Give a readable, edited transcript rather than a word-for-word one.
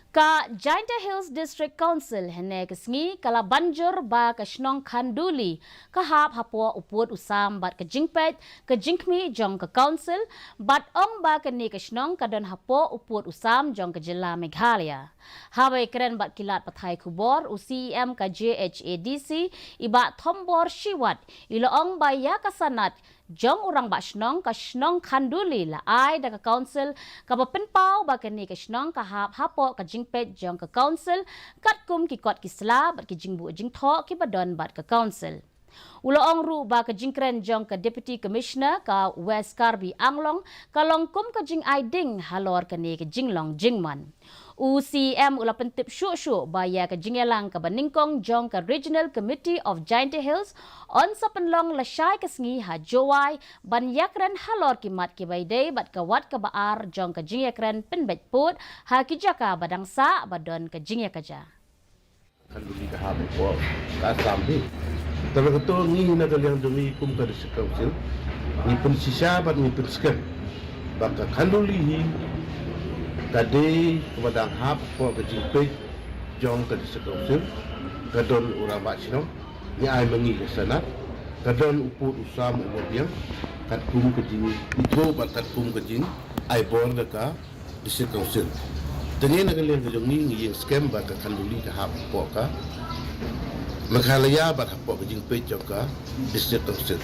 Ka Giant Hills District Council hene kesngi kala banjur ba ka Shnong Khanduli ka hap hapo uput usam bat ka jingpet ka jingkmi jong ka council bat ong ba ka ni ka Shnong ka don hapo uput usam jong ka jilla Meghalaya. Hawai keren bat kilat pathai kubor UCEM ka JHADC iba thombor shiwat iloong ba ya kasanat jong orang ba Shnong ka Shnong Khanduli la ai da ka council ka penpau ba ka ni ka Shnong ka hap hapo ka jingpet jong ka council kat kum ki kot ki sla bat ki jingbu jingtho ki badon bat ka council. Uloong ru ba ka jingkren jong ka deputy commissioner ka West Karbi Anglong ka longkum ka jing aiding halor ka ni ka jinglong jingman. UCM ula pentip syuk-syuk baya ka jingelang ka baningkong jong ka Regional Committee of Giant Hills on sa penlong lasyay kasngi ha jowai ban yakren halor kimat ki bayday bat ka wat ka baar jong ka jingekren penbetput ha kijaka badangsa badon ka jingekaja. Khanduli ka habo po ka sambi. Tapi ketua ni na kalian demi kum ka disekausil. Ni pun sisa bat ni persken. Baka Khanduli tadi kepada hab po ka jingpe jong ka disekausil. Kadon orang bak sino ni ai mengi ke sana. Kadon uput usam ubiang kat kum ka jing ijo bat kat kum ka jing ai bor ka disekausil. Tanya nak kalian ke jong ni yang scam baka Khanduli ka hab po ka Meghalaya bat hapok ke jingpet jong ka district council.